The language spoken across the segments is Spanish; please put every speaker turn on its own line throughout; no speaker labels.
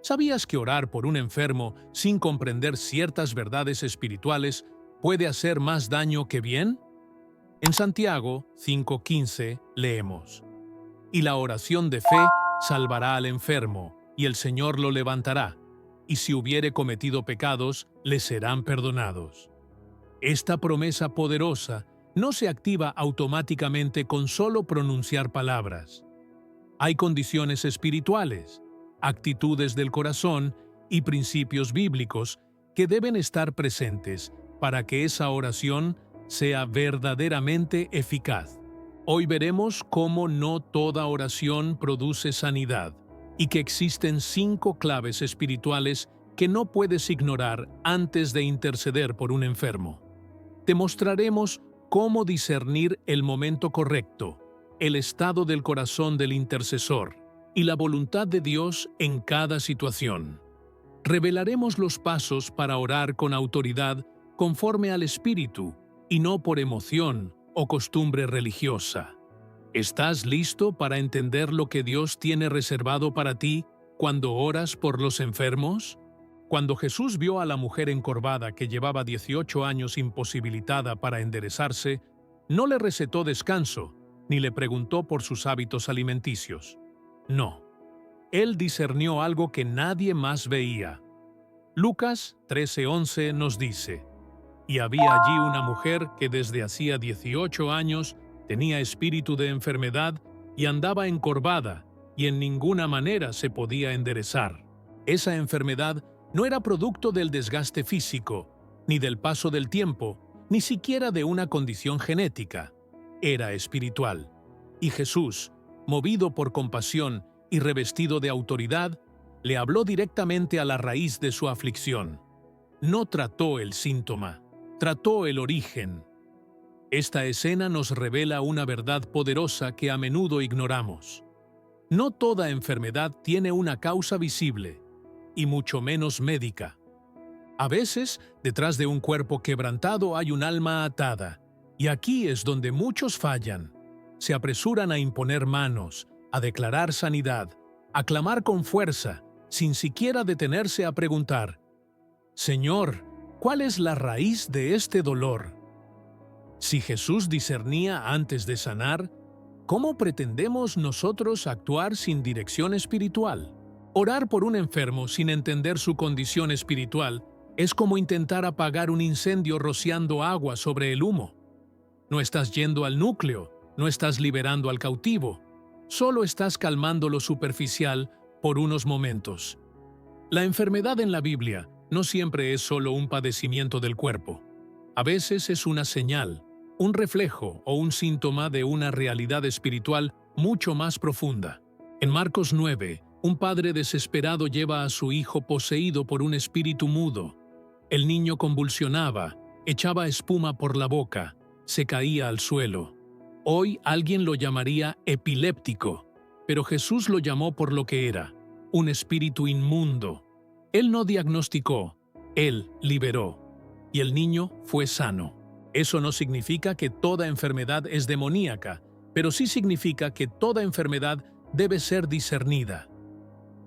¿Sabías que orar por un enfermo sin comprender ciertas verdades espirituales puede hacer más daño que bien? En Santiago 5:15 leemos: Y la oración de fe salvará al enfermo, y el Señor lo levantará, y si hubiere cometido pecados, le serán perdonados. Esta promesa poderosa no se activa automáticamente con solo pronunciar palabras. Hay condiciones espirituales, actitudes del corazón y principios bíblicos que deben estar presentes para que esa oración sea verdaderamente eficaz. Hoy veremos cómo no toda oración produce sanidad y que existen 5 claves espirituales que no puedes ignorar antes de interceder por un enfermo. Te mostraremos cómo discernir el momento correcto, el estado del corazón del intercesor y la voluntad de Dios en cada situación. Revelaremos los pasos para orar con autoridad conforme al Espíritu y no por emoción o costumbre religiosa. ¿Estás listo para entender lo que Dios tiene reservado para ti cuando oras por los enfermos? Cuando Jesús vio a la mujer encorvada que llevaba 18 años imposibilitada para enderezarse, no le recetó descanso, ni le preguntó por sus hábitos alimenticios. No. Él discernió algo que nadie más veía. Lucas 13:11 nos dice: Y había allí una mujer que desde hacía 18 años tenía espíritu de enfermedad y andaba encorvada, y en ninguna manera se podía enderezar. Esa enfermedad no era producto del desgaste físico, ni del paso del tiempo, ni siquiera de una condición genética. Era espiritual. Y Jesús, movido por compasión y revestido de autoridad, le habló directamente a la raíz de su aflicción. No trató el síntoma, trató el origen. Esta escena nos revela una verdad poderosa que a menudo ignoramos. No toda enfermedad tiene una causa visible, y mucho menos médica. A veces, detrás de un cuerpo quebrantado hay un alma atada, y aquí es donde muchos fallan. Se apresuran a imponer manos, a declarar sanidad, a clamar con fuerza, sin siquiera detenerse a preguntar: Señor, ¿cuál es la raíz de este dolor? Si Jesús discernía antes de sanar, ¿cómo pretendemos nosotros actuar sin dirección espiritual? Orar por un enfermo sin entender su condición espiritual es como intentar apagar un incendio rociando agua sobre el humo. No estás yendo al núcleo, no estás liberando al cautivo, solo estás calmando lo superficial por unos momentos. La enfermedad en la Biblia no siempre es solo un padecimiento del cuerpo. A veces es una señal, un reflejo o un síntoma de una realidad espiritual mucho más profunda. En Marcos 9, un padre desesperado lleva a su hijo poseído por un espíritu mudo. El niño convulsionaba, echaba espuma por la boca, se caía al suelo. Hoy alguien lo llamaría epiléptico, pero Jesús lo llamó por lo que era, un espíritu inmundo. Él no diagnosticó, Él liberó, y el niño fue sano. Eso no significa que toda enfermedad es demoníaca, pero sí significa que toda enfermedad debe ser discernida.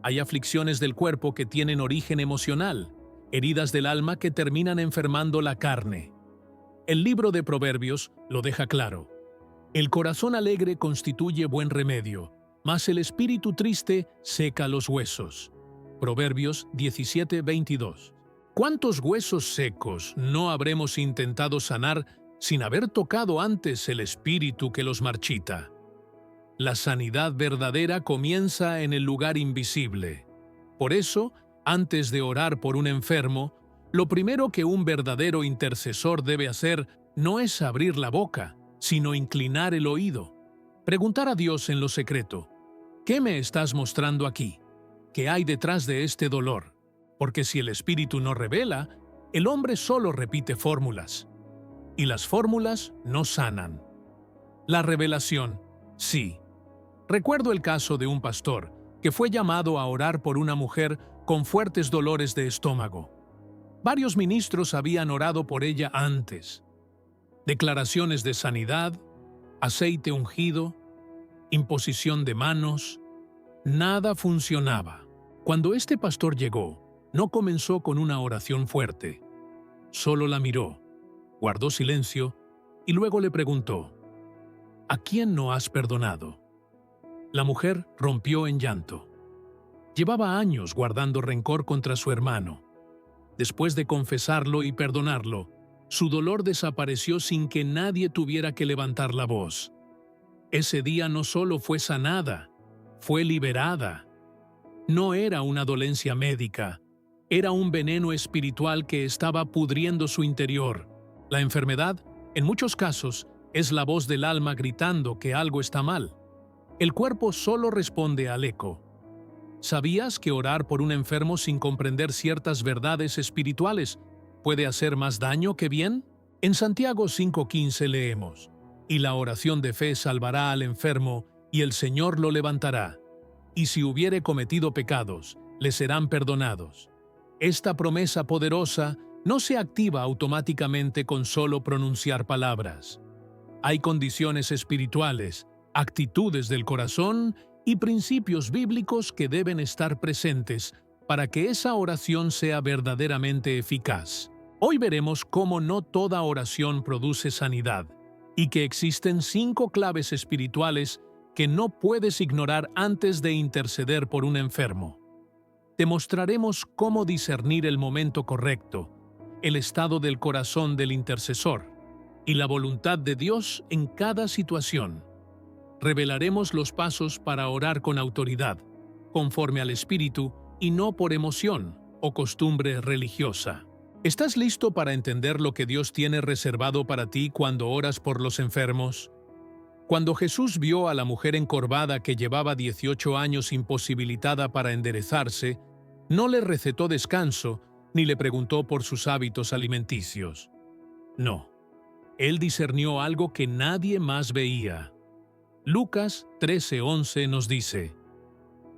Hay aflicciones del cuerpo que tienen origen emocional, heridas del alma que terminan enfermando la carne. El libro de Proverbios lo deja claro. El corazón alegre constituye buen remedio, mas el espíritu triste seca los huesos. Proverbios 17:22. ¿Cuántos huesos secos no habremos intentado sanar sin haber tocado antes el espíritu que los marchita? La sanidad verdadera comienza en el lugar invisible. Por eso, antes de orar por un enfermo, lo primero que un verdadero intercesor debe hacer no es abrir la boca, sino inclinar el oído. Preguntar a Dios en lo secreto: ¿qué me estás mostrando aquí? ¿Qué hay detrás de este dolor? Porque si el Espíritu no revela, el hombre solo repite fórmulas. Y las fórmulas no sanan. La revelación, sí. Recuerdo el caso de un pastor que fue llamado a orar por una mujer con fuertes dolores de estómago. Varios ministros habían orado por ella antes. Declaraciones de sanidad, aceite ungido, imposición de manos, nada funcionaba. Cuando este pastor llegó, no comenzó con una oración fuerte. Solo la miró, guardó silencio y luego le preguntó: ¿A quién no has perdonado? La mujer rompió en llanto. Llevaba años guardando rencor contra su hermano. Después de confesarlo y perdonarlo, su dolor desapareció sin que nadie tuviera que levantar la voz. Ese día no solo fue sanada, fue liberada. No era una dolencia médica, era un veneno espiritual que estaba pudriendo su interior. La enfermedad, en muchos casos, es la voz del alma gritando que algo está mal. El cuerpo solo responde al eco. ¿Sabías que orar por un enfermo sin comprender ciertas verdades espirituales puede hacer más daño que bien? En Santiago 5:15 leemos: «Y la oración de fe salvará al enfermo, y el Señor lo levantará. Y si hubiere cometido pecados, le serán perdonados». Esta promesa poderosa no se activa automáticamente con solo pronunciar palabras. Hay condiciones espirituales, actitudes del corazón y principios bíblicos que deben estar presentes para que esa oración sea verdaderamente eficaz. Hoy veremos cómo no toda oración produce sanidad y que existen 5 claves espirituales que no puedes ignorar antes de interceder por un enfermo. Te mostraremos cómo discernir el momento correcto, el estado del corazón del intercesor y la voluntad de Dios en cada situación. Revelaremos los pasos para orar con autoridad, conforme al Espíritu y no por emoción o costumbre religiosa. ¿Estás listo para entender lo que Dios tiene reservado para ti cuando oras por los enfermos? Cuando Jesús vio a la mujer encorvada que llevaba 18 años imposibilitada para enderezarse, no le recetó descanso ni le preguntó por sus hábitos alimenticios. No, él discernió algo que nadie más veía. Lucas 13:11 nos dice: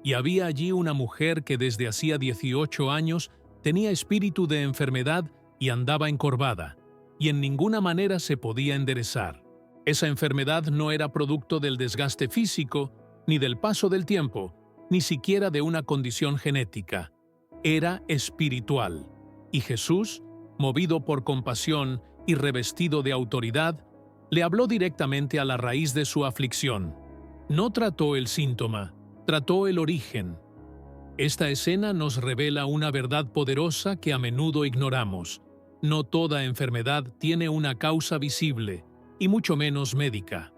«Y había allí una mujer que desde hacía 18 años tenía espíritu de enfermedad y andaba encorvada, y en ninguna manera se podía enderezar». Esa enfermedad no era producto del desgaste físico, ni del paso del tiempo, ni siquiera de una condición genética. Era espiritual. Y Jesús, movido por compasión y revestido de autoridad, le habló directamente a la raíz de su aflicción. No trató el síntoma, trató el origen. Esta escena nos revela una verdad poderosa que a menudo ignoramos. No toda enfermedad tiene una causa visible, y mucho menos médica.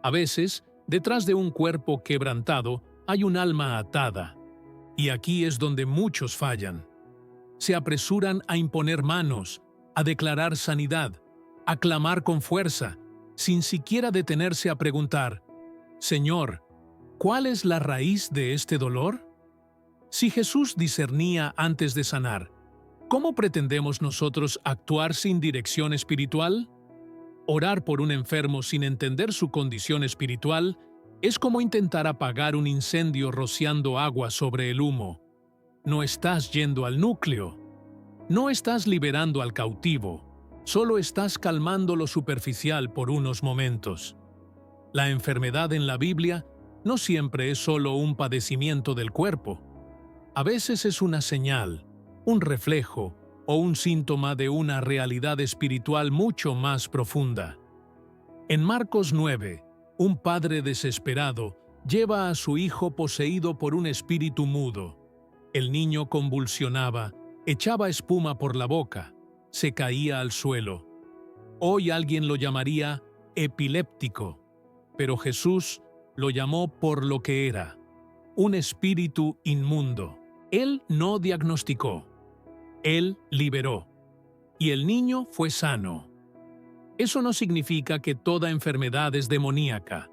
A veces, detrás de un cuerpo quebrantado, hay un alma atada. Y aquí es donde muchos fallan. Se apresuran a imponer manos, a declarar sanidad, a clamar con fuerza, sin siquiera detenerse a preguntar: «Señor, ¿cuál es la raíz de este dolor?». Si Jesús discernía antes de sanar, ¿cómo pretendemos nosotros actuar sin dirección espiritual? Orar por un enfermo sin entender su condición espiritual es como intentar apagar un incendio rociando agua sobre el humo. No estás yendo al núcleo. No estás liberando al cautivo. Solo estás calmando lo superficial por unos momentos. La enfermedad en la Biblia no siempre es solo un padecimiento del cuerpo. A veces es una señal, un reflejo o un síntoma de una realidad espiritual mucho más profunda. En Marcos 9, un padre desesperado lleva a su hijo poseído por un espíritu mudo. El niño convulsionaba, echaba espuma por la boca, se caía al suelo. Hoy alguien lo llamaría epiléptico, pero Jesús lo llamó por lo que era: un espíritu inmundo. Él no diagnosticó. Él liberó, y el niño fue sano. Eso no significa que toda enfermedad es demoníaca,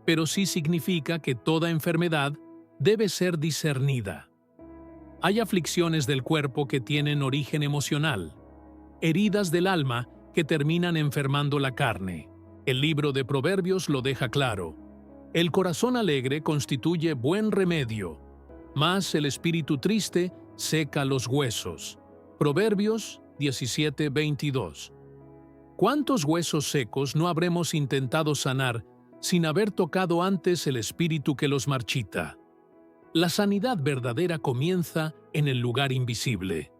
pero sí significa que toda enfermedad debe ser discernida. Hay aflicciones del cuerpo que tienen origen emocional, heridas del alma que terminan enfermando la carne. El libro de Proverbios lo deja claro: el corazón alegre constituye buen remedio, mas el espíritu triste seca los huesos. Proverbios 17:22. ¿Cuántos huesos secos no habremos intentado sanar sin haber tocado antes el espíritu que los marchita? La sanidad verdadera comienza en el lugar invisible.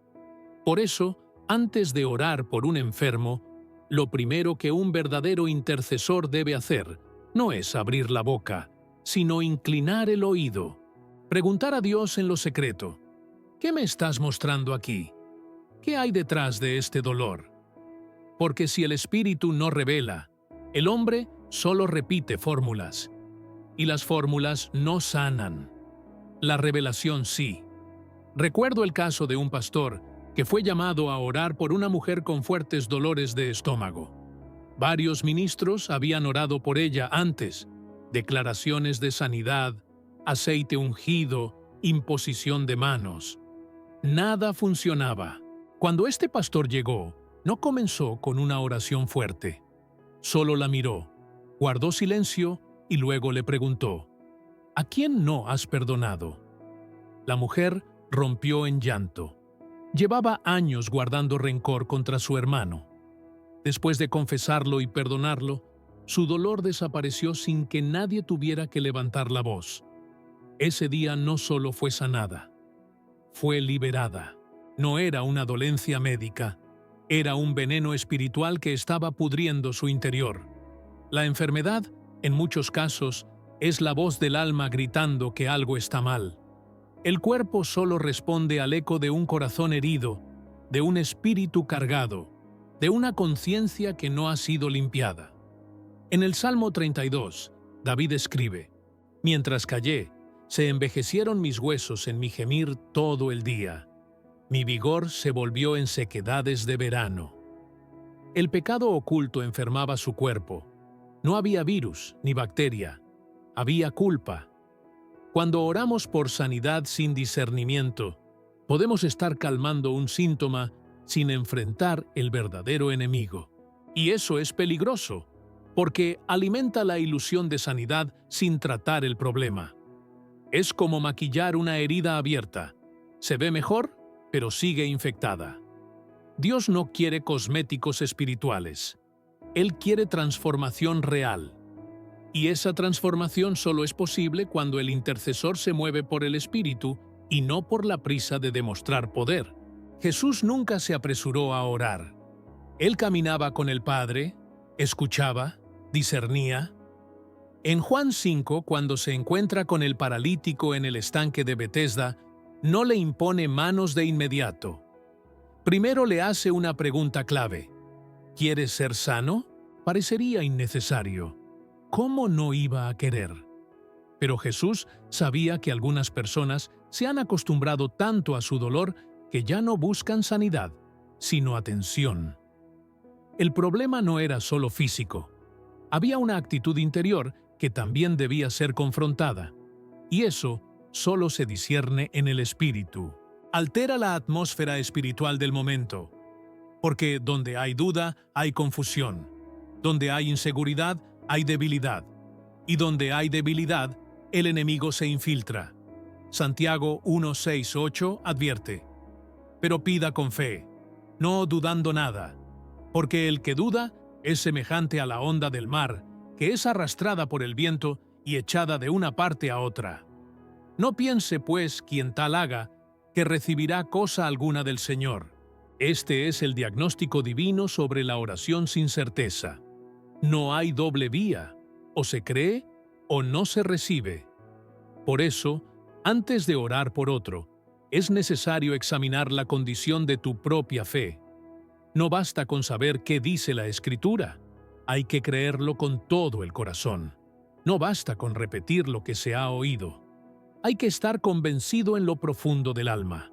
Por eso, antes de orar por un enfermo, lo primero que un verdadero intercesor debe hacer no es abrir la boca, sino inclinar el oído. Preguntar a Dios en lo secreto: ¿qué me estás mostrando aquí? ¿Qué hay detrás de este dolor? Porque si el Espíritu no revela, el hombre solo repite fórmulas, y las fórmulas no sanan. La revelación sí. Recuerdo el caso de un pastor que fue llamado a orar por una mujer con fuertes dolores de estómago. Varios ministros habían orado por ella antes: declaraciones de sanidad, aceite ungido, imposición de manos. Nada funcionaba. Cuando este pastor llegó, no comenzó con una oración fuerte. Solo la miró, guardó silencio y luego le preguntó: ¿a quién no has perdonado? La mujer rompió en llanto. Llevaba años guardando rencor contra su hermano. Después de confesarlo y perdonarlo, su dolor desapareció sin que nadie tuviera que levantar la voz. Ese día no solo fue sanada, fue liberada. No era una dolencia médica, era un veneno espiritual que estaba pudriendo su interior. La enfermedad, en muchos casos, es la voz del alma gritando que algo está mal. El cuerpo solo responde al eco de un corazón herido, de un espíritu cargado, de una conciencia que no ha sido limpiada. En el Salmo 32, David escribe: «Mientras callé, se envejecieron mis huesos en mi gemir todo el día. Mi vigor se volvió en sequedades de verano». El pecado oculto enfermaba su cuerpo. No había virus ni bacteria, había culpa. Cuando oramos por sanidad sin discernimiento, podemos estar calmando un síntoma sin enfrentar el verdadero enemigo. Y eso es peligroso, porque alimenta la ilusión de sanidad sin tratar el problema. Es como maquillar una herida abierta. Se ve mejor, pero sigue infectada. Dios no quiere cosméticos espirituales. Él quiere transformación real. Y esa transformación solo es posible cuando el intercesor se mueve por el Espíritu y no por la prisa de demostrar poder. Jesús nunca se apresuró a orar. Él caminaba con el Padre, escuchaba, discernía. En Juan 5, cuando se encuentra con el paralítico en el estanque de Betesda, no le impone manos de inmediato. Primero le hace una pregunta clave: ¿quieres ser sano? Parecería innecesario. ¿Cómo no iba a querer? Pero Jesús sabía que algunas personas se han acostumbrado tanto a su dolor que ya no buscan sanidad, sino atención. El problema no era solo físico. Había una actitud interior que también debía ser confrontada. Y eso solo se discierne en el espíritu. Altera la atmósfera espiritual del momento. Porque donde hay duda, hay confusión. Donde hay inseguridad, hay debilidad. Y donde hay debilidad, el enemigo se infiltra. Santiago 1:6-8 advierte: «Pero pida con fe, no dudando nada, porque el que duda es semejante a la onda del mar, que es arrastrada por el viento y echada de una parte a otra. No piense, pues, quien tal haga, que recibirá cosa alguna del Señor». Este es el diagnóstico divino sobre la oración sin certeza. No hay doble vía, o se cree o no se recibe. Por eso, antes de orar por otro, es necesario examinar la condición de tu propia fe. No basta con saber qué dice la Escritura, hay que creerlo con todo el corazón. No basta con repetir lo que se ha oído. Hay que estar convencido en lo profundo del alma.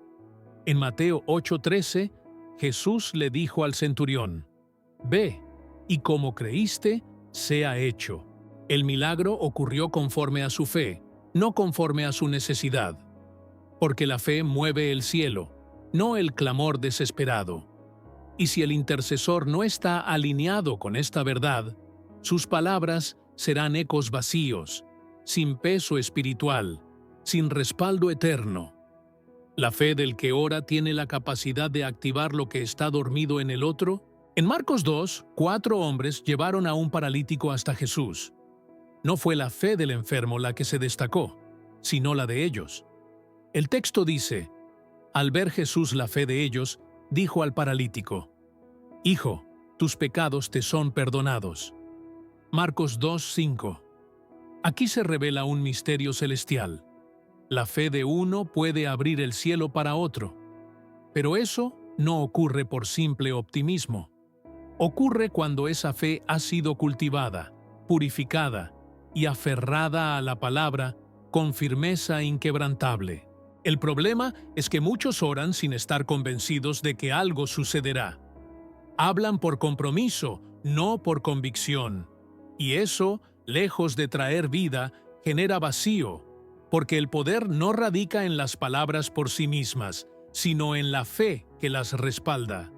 En Mateo 8:13, Jesús le dijo al centurión: «Ve, y como creíste, sea hecho». El milagro ocurrió conforme a su fe, no conforme a su necesidad. Porque la fe mueve el cielo, no el clamor desesperado. Y si el intercesor no está alineado con esta verdad, sus palabras serán ecos vacíos, sin peso espiritual, sin respaldo eterno. La fe del que ora tiene la capacidad de activar lo que está dormido en el otro. En Marcos 2, 4 hombres llevaron a un paralítico hasta Jesús. No fue la fe del enfermo la que se destacó, sino la de ellos. El texto dice: al ver Jesús la fe de ellos, dijo al paralítico: Hijo, tus pecados te son perdonados. Marcos 2:5. Aquí se revela un misterio celestial. La fe de uno puede abrir el cielo para otro. Pero eso no ocurre por simple optimismo. Ocurre cuando esa fe ha sido cultivada, purificada y aferrada a la palabra con firmeza inquebrantable. El problema es que muchos oran sin estar convencidos de que algo sucederá. Hablan por compromiso, no por convicción. Y eso, lejos de traer vida, genera vacío, porque el poder no radica en las palabras por sí mismas, sino en la fe que las respalda.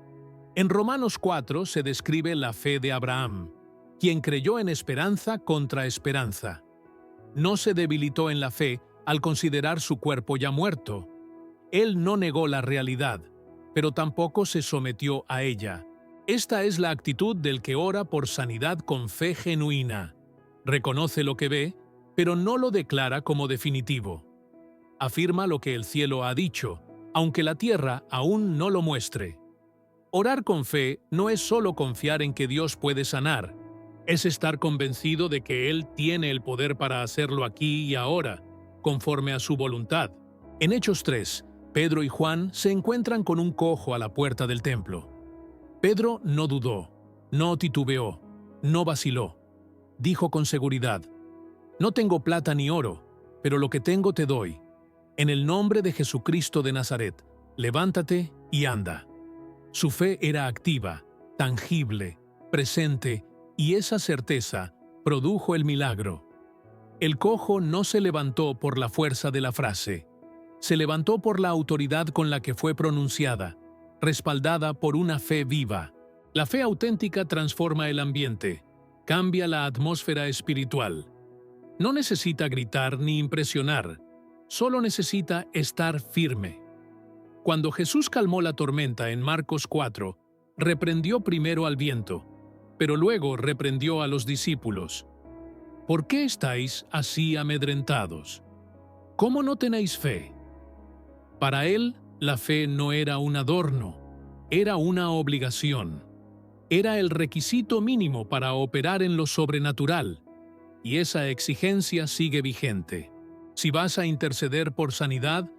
En Romanos 4 se describe la fe de Abraham, quien creyó en esperanza contra esperanza. No se debilitó en la fe al considerar su cuerpo ya muerto. Él no negó la realidad, pero tampoco se sometió a ella. Esta es la actitud del que ora por sanidad con fe genuina. Reconoce lo que ve, pero no lo declara como definitivo. Afirma lo que el cielo ha dicho, aunque la tierra aún no lo muestre. Orar con fe no es solo confiar en que Dios puede sanar, es estar convencido de que Él tiene el poder para hacerlo aquí y ahora, conforme a su voluntad. En Hechos 3, Pedro y Juan se encuentran con un cojo a la puerta del templo. Pedro no dudó, no titubeó, no vaciló. Dijo con seguridad: no tengo plata ni oro, pero lo que tengo te doy. En el nombre de Jesucristo de Nazaret, levántate y anda. Su fe era activa, tangible, presente, y esa certeza produjo el milagro. El cojo no se levantó por la fuerza de la frase, se levantó por la autoridad con la que fue pronunciada, respaldada por una fe viva. La fe auténtica transforma el ambiente, cambia la atmósfera espiritual. No necesita gritar ni impresionar, solo necesita estar firme. Cuando Jesús calmó la tormenta en Marcos 4, reprendió primero al viento, pero luego reprendió a los discípulos. ¿Por qué estáis así amedrentados? ¿Cómo no tenéis fe? Para él, la fe no era un adorno, era una obligación. Era el requisito mínimo para operar en lo sobrenatural, y esa exigencia sigue vigente. Si vas a interceder por sanidad,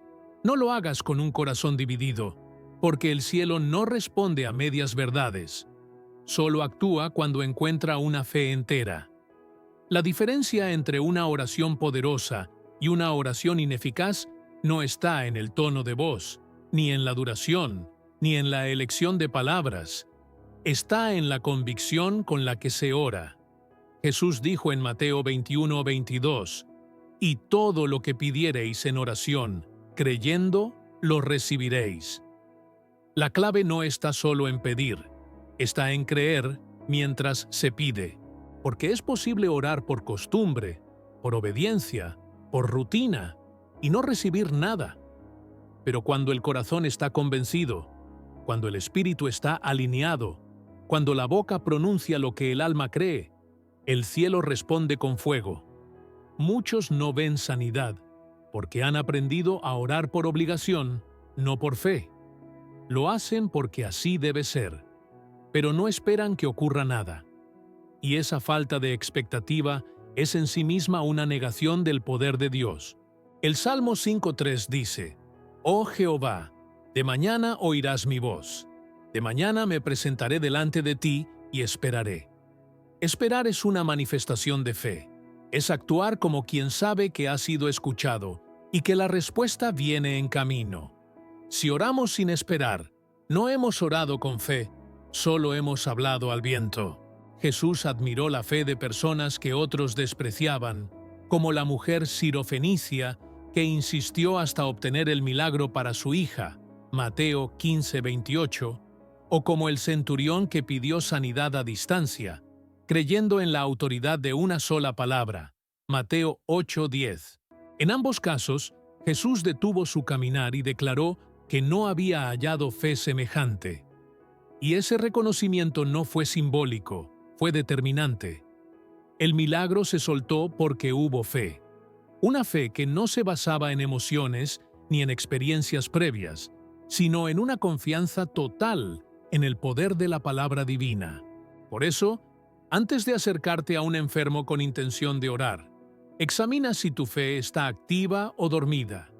no lo hagas con un corazón dividido, porque el cielo no responde a medias verdades. Solo actúa cuando encuentra una fe entera. La diferencia entre una oración poderosa y una oración ineficaz no está en el tono de voz, ni en la duración, ni en la elección de palabras. Está en la convicción con la que se ora. Jesús dijo en Mateo 21:22, «Y todo lo que pidiereis en oración, creyendo, lo recibiréis». La clave no está solo en pedir, está en creer mientras se pide, porque es posible orar por costumbre, por obediencia, por rutina, y no recibir nada. Pero cuando el corazón está convencido, cuando el espíritu está alineado, cuando la boca pronuncia lo que el alma cree, el cielo responde con fuego. Muchos no ven sanidad, porque han aprendido a orar por obligación, no por fe. Lo hacen porque así debe ser, pero no esperan que ocurra nada. Y esa falta de expectativa es en sí misma una negación del poder de Dios. El Salmo 5:3 dice: «Oh Jehová, de mañana oirás mi voz. De mañana me presentaré delante de ti y esperaré». Esperar es una manifestación de fe. Es actuar como quien sabe que ha sido escuchado y que la respuesta viene en camino. Si oramos sin esperar, no hemos orado con fe, solo hemos hablado al viento. Jesús admiró la fe de personas que otros despreciaban, como la mujer sirofenicia que insistió hasta obtener el milagro para su hija, Mateo 15:28, o como el centurión que pidió sanidad a distancia, creyendo en la autoridad de una sola palabra, Mateo 8:10. En ambos casos, Jesús detuvo su caminar y declaró que no había hallado fe semejante. Y ese reconocimiento no fue simbólico, fue determinante. El milagro se soltó porque hubo fe. Una fe que no se basaba en emociones ni en experiencias previas, sino en una confianza total en el poder de la palabra divina. Por eso, antes de acercarte a un enfermo con intención de orar, examina si tu fe está activa o dormida,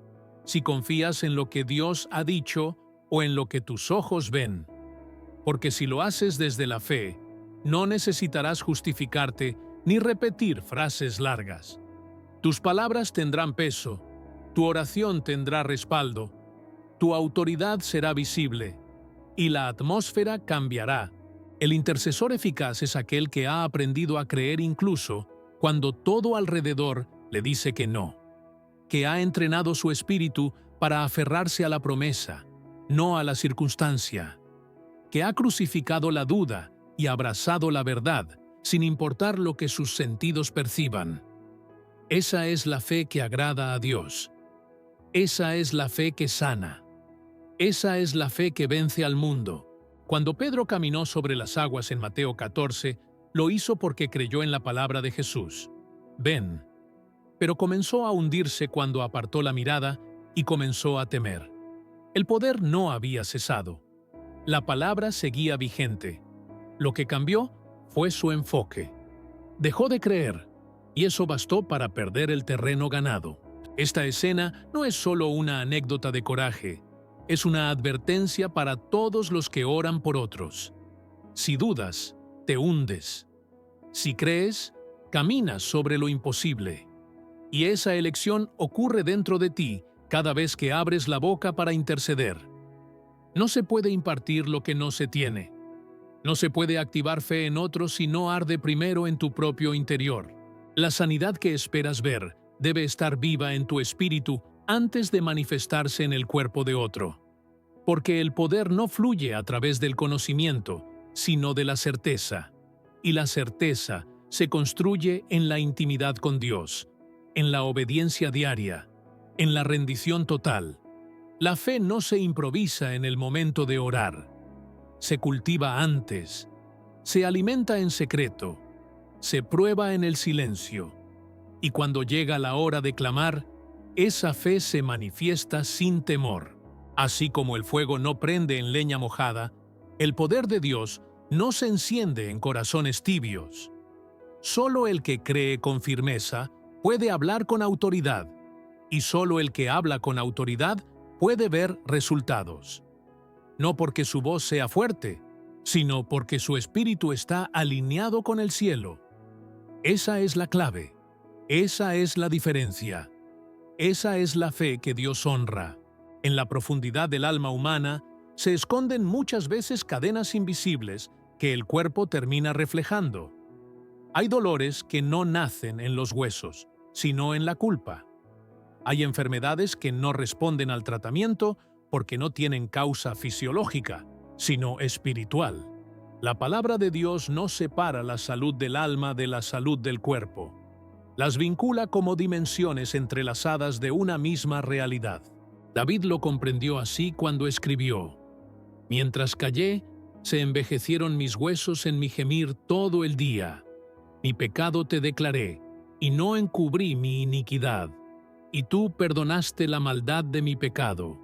si confías en lo que Dios ha dicho o en lo que tus ojos ven. Porque si lo haces desde la fe, no necesitarás justificarte ni repetir frases largas. Tus palabras tendrán peso, tu oración tendrá respaldo, tu autoridad será visible y la atmósfera cambiará. El intercesor eficaz es aquel que ha aprendido a creer incluso cuando todo alrededor le dice que no, que ha entrenado su espíritu para aferrarse a la promesa, no a la circunstancia, que ha crucificado la duda y abrazado la verdad, sin importar lo que sus sentidos perciban. Esa es la fe que agrada a Dios. Esa es la fe que sana. Esa es la fe que vence al mundo. Cuando Pedro caminó sobre las aguas en Mateo 14, lo hizo porque creyó en la palabra de Jesús. Ven. Pero comenzó a hundirse cuando apartó la mirada y comenzó a temer. El poder no había cesado. La palabra seguía vigente. Lo que cambió fue su enfoque. Dejó de creer, y eso bastó para perder el terreno ganado. Esta escena no es solo una anécdota de coraje, es una advertencia para todos los que oran por otros. Si dudas, te hundes. Si crees, caminas sobre lo imposible. Y esa elección ocurre dentro de ti cada vez que abres la boca para interceder. No se puede impartir lo que no se tiene. No se puede activar fe en otros si no arde primero en tu propio interior. La sanidad que esperas ver debe estar viva en tu espíritu antes de manifestarse en el cuerpo de otro. Porque el poder no fluye a través del conocimiento, sino de la certeza. Y la certeza se construye en la intimidad con Dios, en la obediencia diaria, en la rendición total. La fe no se improvisa en el momento de orar. Se cultiva antes, se alimenta en secreto, se prueba en el silencio. Y cuando llega la hora de clamar, esa fe se manifiesta sin temor. Así como el fuego no prende en leña mojada, el poder de Dios no se enciende en corazones tibios. Solo el que cree con firmeza puede hablar con autoridad, y solo el que habla con autoridad puede ver resultados. No porque su voz sea fuerte, sino porque su espíritu está alineado con el cielo. Esa es la clave. Esa es la diferencia. Esa es la fe que Dios honra. En la profundidad del alma humana se esconden muchas veces cadenas invisibles que el cuerpo termina reflejando. Hay dolores que no nacen en los huesos, sino en la culpa. Hay enfermedades que no responden al tratamiento porque no tienen causa fisiológica, sino espiritual. La palabra de Dios no separa la salud del alma de la salud del cuerpo. Las vincula como dimensiones entrelazadas de una misma realidad. David lo comprendió así cuando escribió: Mientras callé, se envejecieron mis huesos en mi gemir todo el día. Mi pecado te declaré, y no encubrí mi iniquidad. Y tú perdonaste la maldad de mi pecado.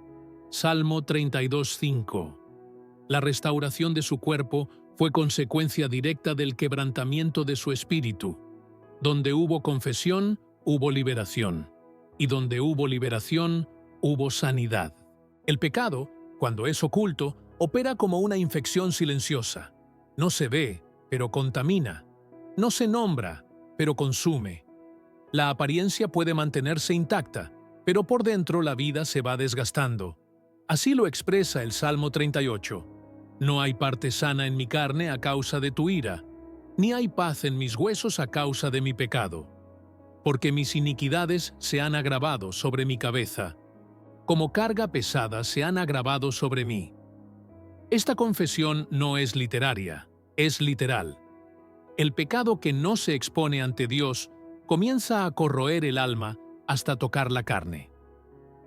Salmo 32:5. La restauración de su cuerpo fue consecuencia directa del quebrantamiento de su espíritu. Donde hubo confesión, hubo liberación. Y donde hubo liberación, hubo sanidad. El pecado, cuando es oculto, opera como una infección silenciosa. No se ve, pero contamina. No se nombra, pero consume. La apariencia puede mantenerse intacta, pero por dentro la vida se va desgastando. Así lo expresa el Salmo 38. No hay parte sana en mi carne a causa de tu ira, ni hay paz en mis huesos a causa de mi pecado. Porque mis iniquidades se han agravado sobre mi cabeza. Como carga pesada se han agravado sobre mí. Esta confesión no es literaria, es literal. El pecado que no se expone ante Dios comienza a corroer el alma hasta tocar la carne.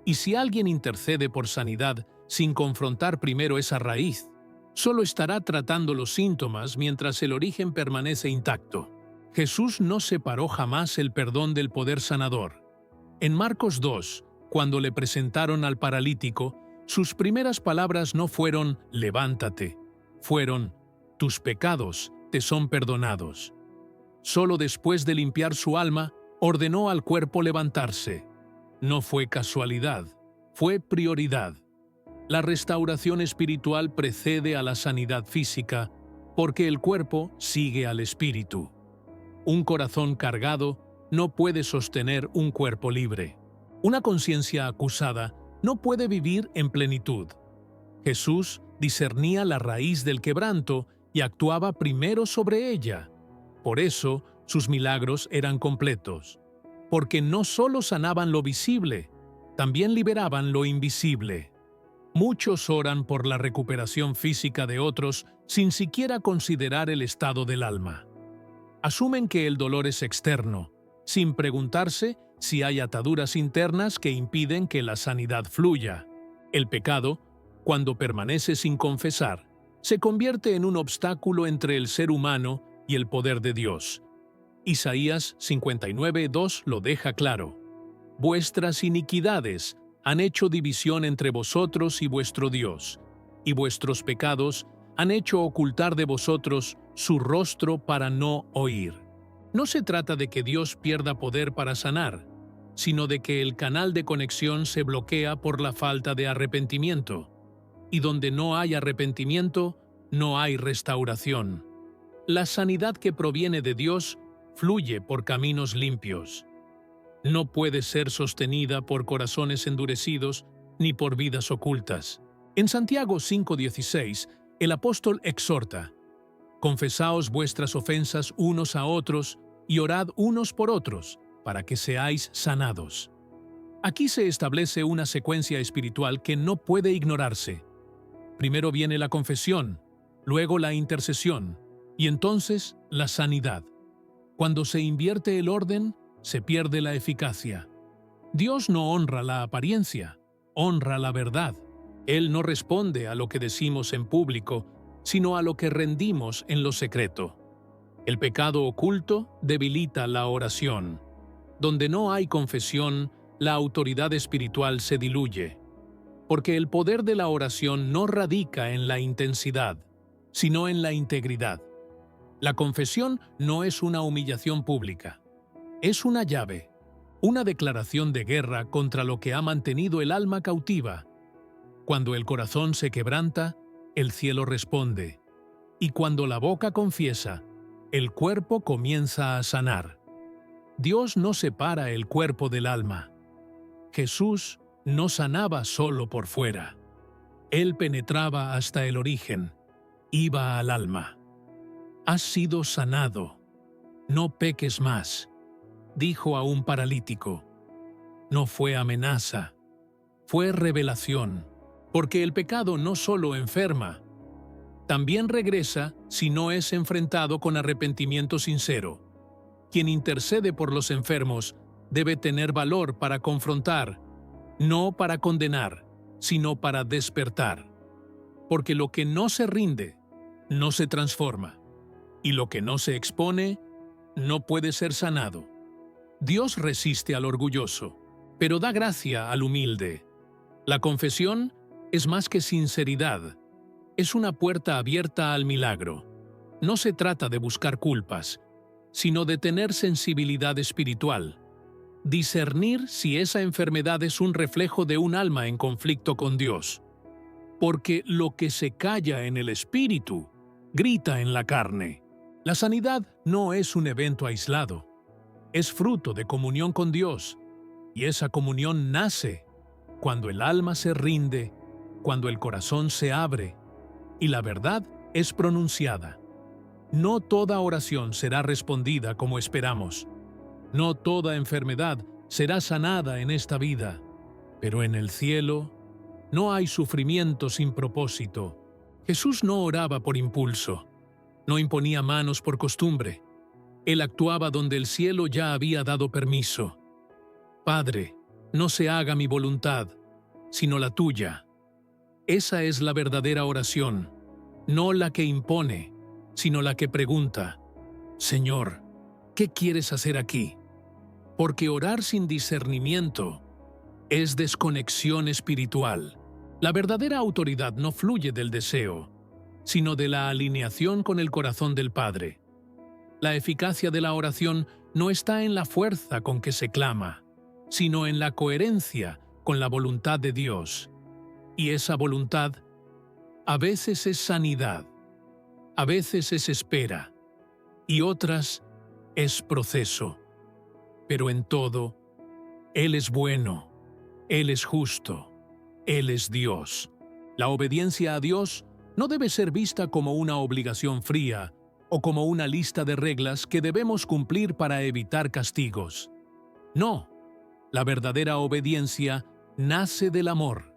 Y si alguien intercede por sanidad sin confrontar primero esa raíz, solo estará tratando los síntomas mientras el origen permanece intacto. Jesús no separó jamás el perdón del poder sanador. En Marcos 2, cuando le presentaron al paralítico, sus primeras palabras no fueron «levántate», fueron «tus pecados te son perdonados». Solo después de limpiar su alma, ordenó al cuerpo levantarse. No fue casualidad, fue prioridad. La restauración espiritual precede a la sanidad física, porque el cuerpo sigue al espíritu. Un corazón cargado no puede sostener un cuerpo libre. Una conciencia acusada no puede vivir en plenitud. Jesús discernía la raíz del quebranto y actuaba primero sobre ella. Por eso, sus milagros eran completos, porque no solo sanaban lo visible, también liberaban lo invisible. Muchos oran por la recuperación física de otros sin siquiera considerar el estado del alma. Asumen que el dolor es externo, sin preguntarse si hay ataduras internas que impiden que la sanidad fluya. El pecado, cuando permanece sin confesar, se convierte en un obstáculo entre el ser humano y el poder de Dios. Isaías 59:2 lo deja claro. Vuestras iniquidades han hecho división entre vosotros y vuestro Dios, y vuestros pecados han hecho ocultar de vosotros su rostro para no oír. No se trata de que Dios pierda poder para sanar, sino de que el canal de conexión se bloquea por la falta de arrepentimiento. Y donde no hay arrepentimiento, no hay restauración. La sanidad que proviene de Dios fluye por caminos limpios. No puede ser sostenida por corazones endurecidos ni por vidas ocultas. En Santiago 5:16, el apóstol exhorta: «Confesaos vuestras ofensas unos a otros y orad unos por otros, para que seáis sanados». Aquí se establece una secuencia espiritual que no puede ignorarse. Primero viene la confesión, luego la intercesión, y entonces la sanidad. Cuando se invierte el orden, se pierde la eficacia. Dios no honra la apariencia, honra la verdad. Él no responde a lo que decimos en público, sino a lo que rendimos en lo secreto. El pecado oculto debilita la oración. Donde no hay confesión, la autoridad espiritual se diluye. Porque el poder de la oración no radica en la intensidad, sino en la integridad. La confesión no es una humillación pública. Es una llave, una declaración de guerra contra lo que ha mantenido el alma cautiva. Cuando el corazón se quebranta, el cielo responde. Y cuando la boca confiesa, el cuerpo comienza a sanar. Dios no separa el cuerpo del alma. Jesús no sanaba solo por fuera. Él penetraba hasta el origen, iba al alma. «Has sido sanado, no peques más», dijo a un paralítico. No fue amenaza, fue revelación, porque el pecado no solo enferma, también regresa si no es enfrentado con arrepentimiento sincero. Quien intercede por los enfermos debe tener valor para confrontar, no para condenar, sino para despertar. Porque lo que no se rinde, no se transforma. Y lo que no se expone, no puede ser sanado. Dios resiste al orgulloso, pero da gracia al humilde. La confesión es más que sinceridad, es una puerta abierta al milagro. No se trata de buscar culpas, sino de tener sensibilidad espiritual. Discernir si esa enfermedad es un reflejo de un alma en conflicto con Dios. Porque lo que se calla en el espíritu, grita en la carne. La sanidad no es un evento aislado. Es fruto de comunión con Dios. Y esa comunión nace cuando el alma se rinde, cuando el corazón se abre y la verdad es pronunciada. No toda oración será respondida como esperamos. No toda enfermedad será sanada en esta vida, pero en el cielo no hay sufrimiento sin propósito. Jesús no oraba por impulso, no imponía manos por costumbre. Él actuaba donde el cielo ya había dado permiso. Padre, no se haga mi voluntad, sino la tuya. Esa es la verdadera oración, no la que impone, sino la que pregunta: Señor, ¿qué quieres hacer aquí? porque orar sin discernimiento es desconexión espiritual. La verdadera autoridad no fluye del deseo, sino de la alineación con el corazón del Padre. La eficacia de la oración no está en la fuerza con que se clama, sino en la coherencia con la voluntad de Dios. Y esa voluntad a veces es sanidad, a veces es espera, y otras es proceso. Pero en todo, Él es bueno, Él es justo, Él es Dios. La obediencia a Dios no debe ser vista como una obligación fría o como una lista de reglas que debemos cumplir para evitar castigos. No, la verdadera obediencia nace del amor.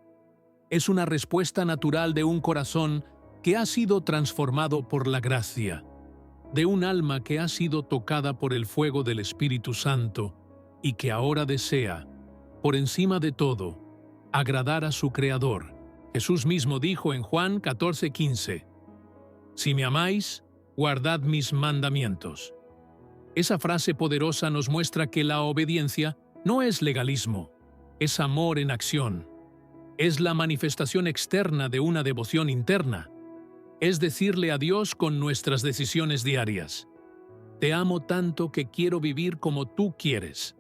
Es una respuesta natural de un corazón que ha sido transformado por la gracia, de un alma que ha sido tocada por el fuego del Espíritu Santo y que ahora desea, por encima de todo, agradar a su Creador. Jesús mismo dijo en Juan 14:15, «Si me amáis, guardad mis mandamientos». Esa frase poderosa nos muestra que la obediencia no es legalismo, es amor en acción. Es la manifestación externa de una devoción interna. Es decirle a Dios con nuestras decisiones diarias: «Te amo tanto que quiero vivir como tú quieres».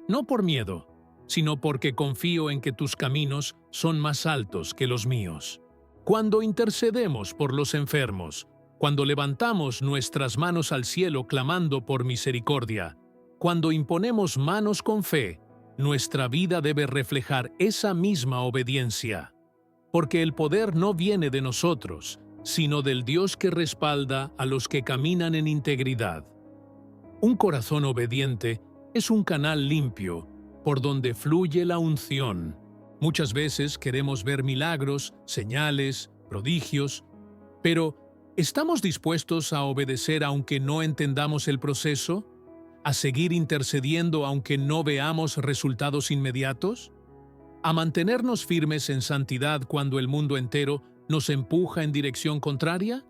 No por miedo, sino porque confío en que tus caminos son más altos que los míos. Cuando intercedemos por los enfermos, cuando levantamos nuestras manos al cielo clamando por misericordia, cuando imponemos manos con fe, nuestra vida debe reflejar esa misma obediencia. Porque el poder no viene de nosotros, sino del Dios que respalda a los que caminan en integridad. Un corazón obediente es un canal limpio por donde fluye la unción. Muchas veces queremos ver milagros, señales, prodigios, pero ¿estamos dispuestos a obedecer aunque no entendamos el proceso? ¿A seguir intercediendo aunque no veamos resultados inmediatos? ¿A mantenernos firmes en santidad cuando el mundo entero nos empuja en dirección contraria?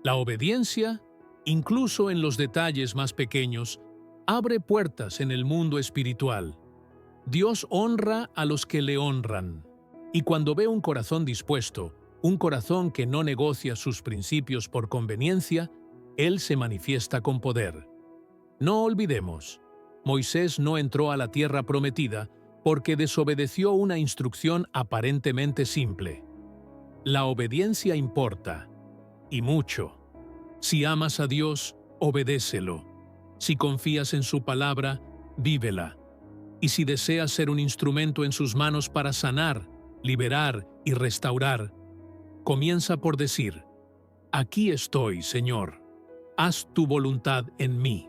La obediencia, incluso en los detalles más pequeños, abre puertas en el mundo espiritual. Dios honra a los que le honran. Y cuando ve un corazón dispuesto, un corazón que no negocia sus principios por conveniencia, Él se manifiesta con poder. No olvidemos, Moisés no entró a la tierra prometida porque desobedeció una instrucción aparentemente simple. La obediencia importa, y mucho. Si amas a Dios, obedécelo. Si confías en su palabra, vívela. Y si deseas ser un instrumento en sus manos para sanar, liberar y restaurar, comienza por decir: «Aquí estoy, Señor. Haz tu voluntad en mí».